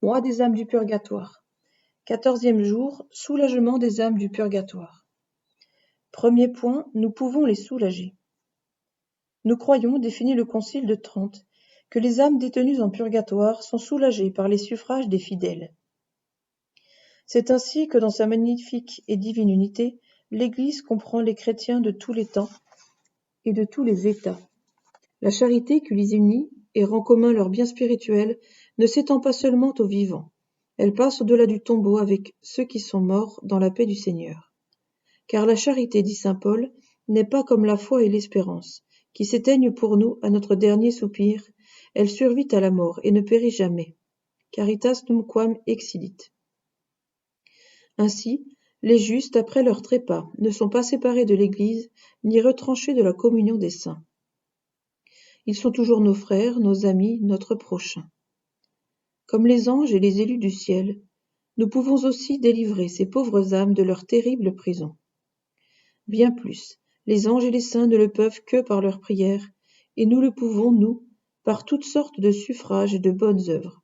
Mois des âmes du purgatoire. 14e jour, soulagement des âmes du purgatoire. Premier point, nous pouvons les soulager. Nous croyons, définit le Concile de Trente, que les âmes détenues en purgatoire sont soulagées par les suffrages des fidèles. C'est ainsi que dans sa magnifique et divine unité, l'Église comprend les chrétiens de tous les temps et de tous les états. La charité qui les unit et rend commun leurs biens spirituels ne s'étend pas seulement aux vivants. Elle passe au-delà du tombeau avec ceux qui sont morts dans la paix du Seigneur. Car la charité, dit saint Paul, n'est pas comme la foi et l'espérance, qui s'éteignent pour nous à notre dernier soupir. Elle survit à la mort et ne périt jamais. Caritas numquam excidit. Ainsi, les justes, après leur trépas, ne sont pas séparés de l'Église, ni retranchés de la communion des saints. Ils sont toujours nos frères, nos amis, notre prochain. Comme les anges et les élus du ciel, nous pouvons aussi délivrer ces pauvres âmes de leur terrible prison. Bien plus, les anges et les saints ne le peuvent que par leurs prières, et nous le pouvons, nous, par toutes sortes de suffrages et de bonnes œuvres.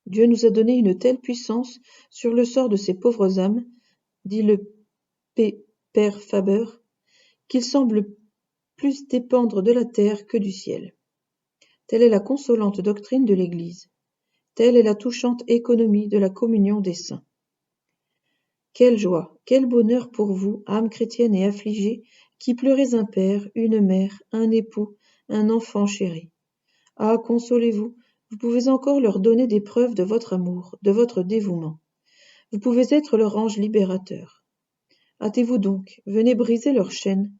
Dieu nous a donné une telle puissance sur le sort de ces pauvres âmes, dit le Père Faber, qu'il semble plus dépendre de la terre que du ciel. Telle est la consolante doctrine de l'Église. Telle est la touchante économie de la communion des saints. Quelle joie, quel bonheur pour vous, âmes chrétiennes et affligées, qui pleurez un père, une mère, un époux, un enfant chéri. Ah, consolez-vous, vous pouvez encore leur donner des preuves de votre amour, de votre dévouement. Vous pouvez être leur ange libérateur. Hâtez-vous donc, venez briser leurs chaînes,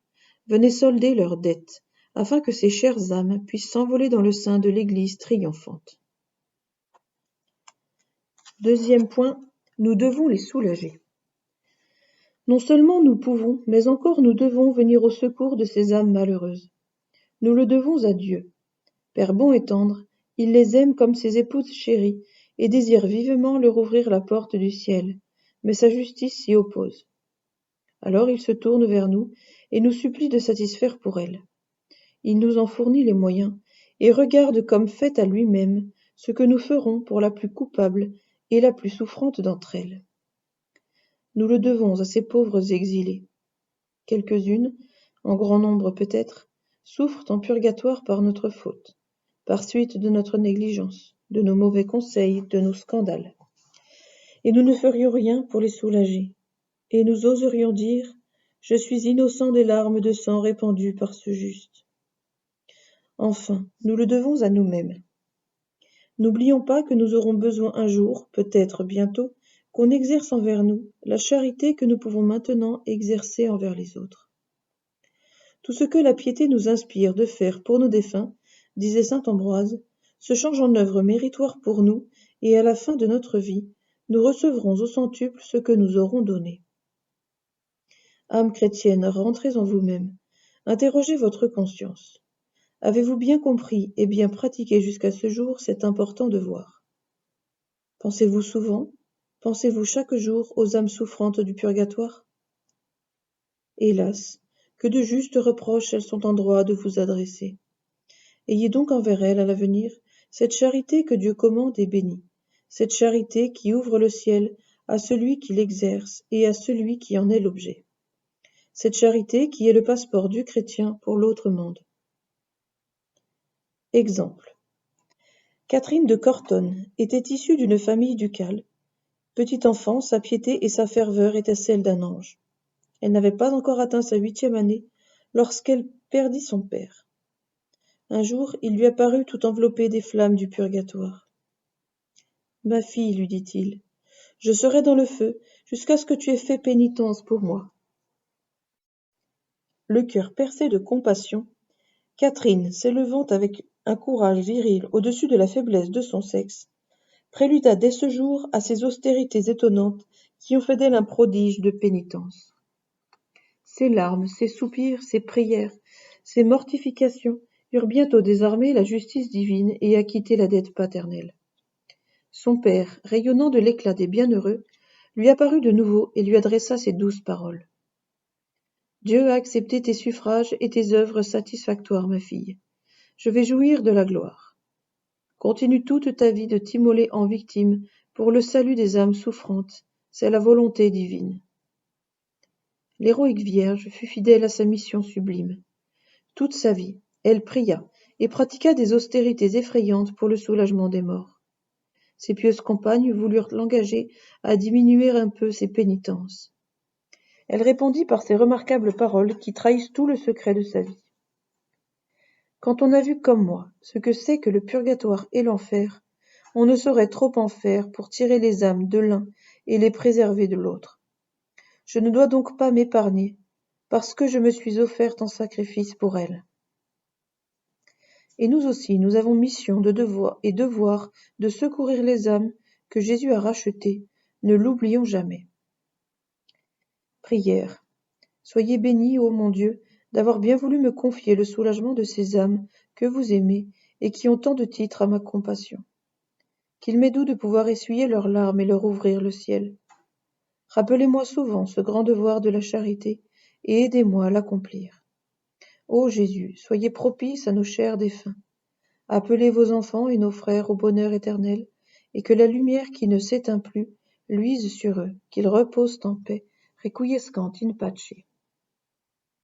venez solder leurs dettes, afin que ces chères âmes puissent s'envoler dans le sein de l'Église triomphante. Deuxième point, nous devons les soulager. Non seulement nous pouvons, mais encore nous devons venir au secours de ces âmes malheureuses. Nous le devons à Dieu. Père bon et tendre, il les aime comme ses épouses chéries et désire vivement leur ouvrir la porte du ciel, mais sa justice s'y oppose. Alors il se tourne vers nous et nous supplie de satisfaire pour elle. Il nous en fournit les moyens et regarde comme fait à lui-même ce que nous ferons pour la plus coupable et la plus souffrante d'entre elles. Nous le devons à ces pauvres exilées. Quelques-unes, en grand nombre peut-être, souffrent en purgatoire par notre faute, par suite de notre négligence, de nos mauvais conseils, de nos scandales. Et nous ne ferions rien pour les soulager, et nous oserions dire « Je suis innocent des larmes de sang répandues par ce juste ». Enfin, nous le devons à nous-mêmes. N'oublions pas que nous aurons besoin un jour, peut-être bientôt, qu'on exerce envers nous la charité que nous pouvons maintenant exercer envers les autres. Tout ce que la piété nous inspire de faire pour nos défunts, disait saint Ambroise, se change en œuvre méritoire pour nous, et à la fin de notre vie, nous recevrons au centuple ce que nous aurons donné. Âme chrétienne, rentrez en vous-même, interrogez votre conscience. Avez-vous bien compris et bien pratiqué jusqu'à ce jour cet important devoir? Pensez-vous souvent, pensez-vous chaque jour aux âmes souffrantes du purgatoire? Hélas, que de justes reproches elles sont en droit de vous adresser. Ayez donc envers elles à l'avenir cette charité que Dieu commande et bénit, cette charité qui ouvre le ciel à celui qui l'exerce et à celui qui en est l'objet. Cette charité qui est le passeport du chrétien pour l'autre monde. Exemple. Catherine de Cortone était issue d'une famille ducale. Petite enfant, sa piété et sa ferveur étaient celles d'un ange. Elle n'avait pas encore atteint sa 8e année lorsqu'elle perdit son père. Un jour, il lui apparut tout enveloppé des flammes du purgatoire. « Ma fille, lui dit-il, je serai dans le feu jusqu'à ce que tu aies fait pénitence pour moi. » Le cœur percé de compassion, Catherine, s'élevant avec un courage viril au-dessus de la faiblesse de son sexe, préluda dès ce jour à ces austérités étonnantes qui ont fait d'elle un prodige de pénitence. Ses larmes, ses soupirs, ses prières, ses mortifications eurent bientôt désarmé la justice divine et acquitté la dette paternelle. Son père, rayonnant de l'éclat des bienheureux, lui apparut de nouveau et lui adressa ces douces paroles. « Dieu a accepté tes suffrages et tes œuvres satisfactoires, ma fille. Je vais jouir de la gloire. Continue toute ta vie de t'immoler en victime pour le salut des âmes souffrantes. C'est la volonté divine. L'héroïque Vierge fut fidèle à sa mission sublime. Toute sa vie, elle pria et pratiqua des austérités effrayantes pour le soulagement des morts. Ses pieuses compagnes voulurent l'engager à diminuer un peu ses pénitences. Elle répondit par ces remarquables paroles qui trahissent tout le secret de sa vie. Quand on a vu comme moi ce que c'est que le purgatoire et l'enfer, on ne saurait trop en faire pour tirer les âmes de l'un et les préserver de l'autre. Je ne dois donc pas m'épargner, parce que je me suis offerte en sacrifice pour elles. Et nous aussi, nous avons mission de devoir de secourir les âmes que Jésus a rachetées, ne l'oublions jamais. Prière. Soyez bénis, ô mon Dieu, d'avoir bien voulu me confier le soulagement de ces âmes que vous aimez et qui ont tant de titres à ma compassion. Qu'il m'est doux de pouvoir essuyer leurs larmes et leur ouvrir le ciel. Rappelez-moi souvent ce grand devoir de la charité et aidez-moi à l'accomplir. Ô Jésus, soyez propice à nos chers défunts. Appelez vos enfants et nos frères au bonheur éternel, et que la lumière qui ne s'éteint plus luise sur eux, qu'ils reposent en paix. Requiescant in pace.